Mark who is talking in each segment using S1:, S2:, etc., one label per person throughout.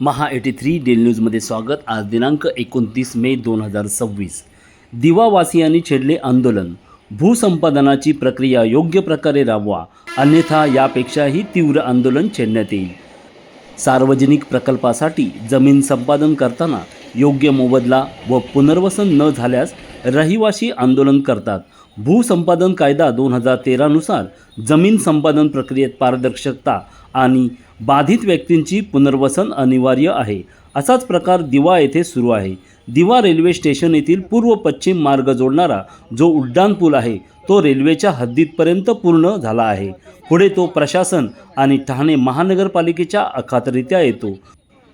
S1: महा 83 daily न्यूजमध्ये स्वागत। आज दिनांक 29 मे 2026। दिवावासियांनी छेडले आंदोलन। भूसंपादनाची प्रक्रिया योग्य प्रकारे राबवा, अन्यथा यापेक्षाही तीव्र आंदोलन छेडण्यात येईल। सार्वजनिक प्रकल्पासाठी जमीन संपादन करताना योग्य मोबदला व पुनर्वसन न झाल्यास रहिवासी आंदोलन करतात। भूसंपादन कायदा 2013 नुसार जमीन संपादन प्रक्रियेत पारदर्शकता आणि बाधित व्यक्तींची पुनर्वसन अनिवार्य आहे। असाच प्रकार दिवा येथे सुरू आहे। दिवा रेल्वे स्टेशन येथील पूर्व पश्चिम मार्ग जोडणारा जो उड्डाण पूल आहे तो रेल्वेच्या हद्दीपर्यंत पूर्ण झाला आहे। पुढे तो प्रशासन आणि ठाणे महानगरपालिकेच्या अखत्यारीत येतो।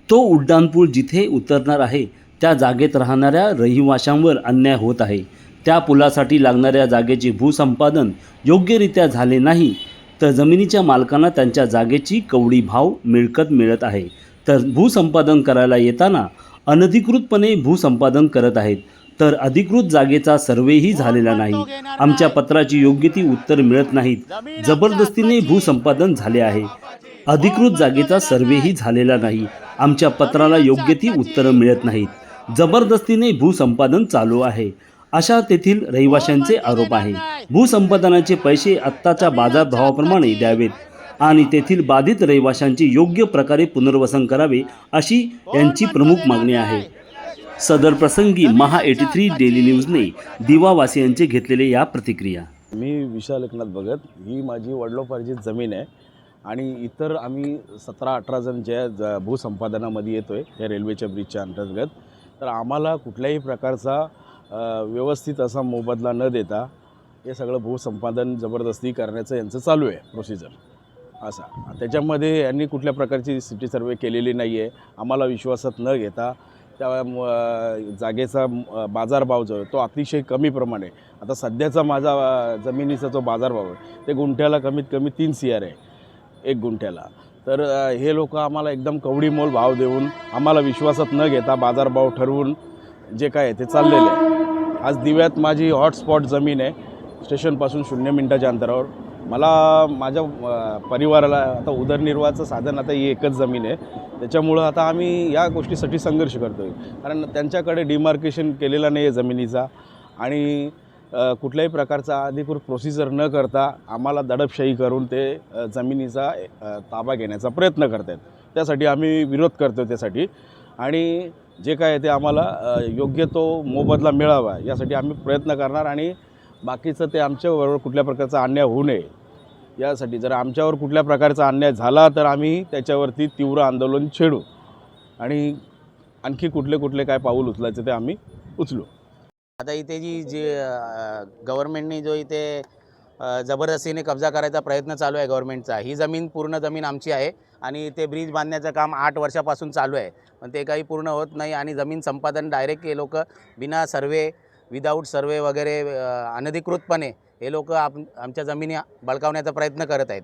S1: तो उड्डाणपूल जिथे उतरणार आहे त्या जागेत राहणाऱ्या रहिवाशांवर अन्याय होत आहे। त्या पुलासाठी लागणाऱ्या जागेचे भूसंपादन योग्यरित्या झाले नाही तर जमिनीच्या मालकांना त्यांच्या जागेची कवडी भाव मिळकत मिळत आहे, तर भूसंपादन करायला येताना अनधिकृतपणे भूसंपादन करत आहेत, तर अधिकृत जागेचा सर्वेही झालेला नाही। आमच्या पत्राची योग्य ती उत्तर मिळत नाहीत। जबरदस्तीने भूसंपादन झाले आहे। अधिकृत जागेचा सर्वेही झालेला नाही। आमच्या पत्राला योग्य ती उत्तरं मिळत नाहीत। जबरदस्तीने भूसंपादन चालू आहे, अशा तेथील रहिवाशांचे आरोप आहे। भूसंपादनाचे पैसे आत्ताच्या बाजारभावाप्रमाणे द्यावेत आणि तेथील बाधित रहिवाशांचे योग्य प्रकारे पुनर्वसन करावे, अशी यांची प्रमुख मागणी आहे। सदर प्रसंगी महा 83 डेली न्यूजने दिवावासियांचे घेतलेले या प्रतिक्रिया।
S2: मी विशाल एकनाथ भगत, ही माझी वडिलोपार्जित जमीन आहे आणि इतर आम्ही 17-18 जण ज्या भूसंपादनामध्ये येतोय या रेल्वेच्या ब्रिजच्या अंतर्गत, तर आम्हाला कुठल्याही प्रकारचा व्यवस्थित असा मोबदला न देता हे सगळं भूसंपादन जबरदस्ती करण्याचं यांचं चालू आहे प्रोसिजर असा। त्याच्यामध्ये यांनी कुठल्या प्रकारची सिटी सर्वे केलेली नाही आहे। आम्हाला विश्वासात न घेता त्या जागेचा बाजारभाव जो आहे तो अतिशय कमी प्रमाणे, आता सध्याचा माझा जमिनीचा जो बाजारभाव आहे ते गुंठ्याला कमीत कमी 3 CR आहे 1 गुंठ्याला। तर हे लोक आम्हाला एकदम कवडीमोल भाव देऊन आम्हाला विश्वासात न घेता बाजारभाव ठरवून जे काय ते चाललेलं आहे। आज दिव्यात माझी हॉटस्पॉट जमीन आहे, स्टेशनपासून 0 मिनिटाच्या अंतरावर। मला माझ्या परिवाराला आता उदरनिर्वाहाचं साधन आता ही एकच जमीन आहे, त्याच्यामुळं आता आम्ही या गोष्टीसाठी संघर्ष करतो आहे। कारण त्यांच्याकडे डिमार्केशन केलेला नाही आहे जमिनीचा आणि कुठल्याही प्रकारचा अधिकृत प्रोसिजर न करता आम्हाला दडपशाही करून ते जमिनीचा ताबा घेण्याचा प्रयत्न करत आहेत। त्यासाठी आम्ही विरोध करतो त्यासाठी, आणि जे काय ते आम्हाला योग्य तो मोबदला मिळावा यासाठी आम्ही प्रयत्न करणार आणि बाकीचं ते आमच्याबरोबर कुठल्या प्रकारचा अन्याय होऊ नये यासाठी, जर आमच्यावर कुठल्या प्रकारचा अन्याय झाला तर आम्ही त्याच्यावरती तीव्र आंदोलन छेडू आणि आणखी कुठले काय पाऊल उचलायचं ते आम्ही उचलू।
S3: आता इथे जी गव्हर्नमेंटने जो इथे जबरदस्तीने कब्जा करायचा प्रयत्न चालू आहे गव्हर्नमेंटचा, ही जमीन पूर्ण जमीन आमची आहे आणि ते ब्रिज बांधण्याचं काम 8 वर्षापासून चालू आहे, पण ते काही पूर्ण होत नाही आणि जमीन संपादन डायरेक्ट हे लोक बिना सर्वे, विदाऊट सर्वे वगैरे अनधिकृतपणे हे लोक आमच्या जमिनी बळकावण्याचा प्रयत्न करत आहेत।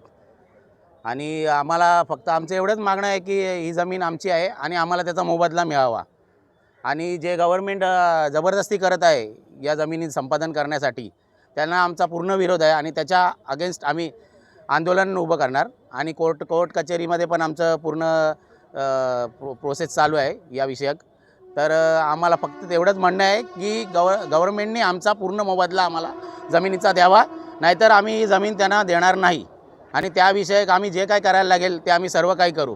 S3: आणि आम्हाला फक्त आमचं एवढंच मागणं आहे की ही जमीन आमची आहे आणि आम्हाला त्याचा मोबदला मिळावा। आणि जे गव्हर्नमेंट जबरदस्ती करत आहे या जमिनी संपादन करण्यासाठी, त्यांना आमचा पूर्ण विरोध आहे आणि त्याच्या अगेन्स्ट आम्ही आंदोलन उभं करणार आणि कोर्ट कचेरीमध्ये पण आमचं पूर्ण प्रोसेस चालू आहे या विषयक। तर आम्हाला फक्त तेवढंच म्हणणं आहे की गव्हर्नमेंटने आमचा पूर्ण मोबदला आम्हाला जमिनीचा द्यावा, नाहीतर आम्ही ही जमीन त्यांना देणार नाही आणि त्याविषयक आम्ही जे काय करायला लागेल ते आम्ही सर्व काही करू।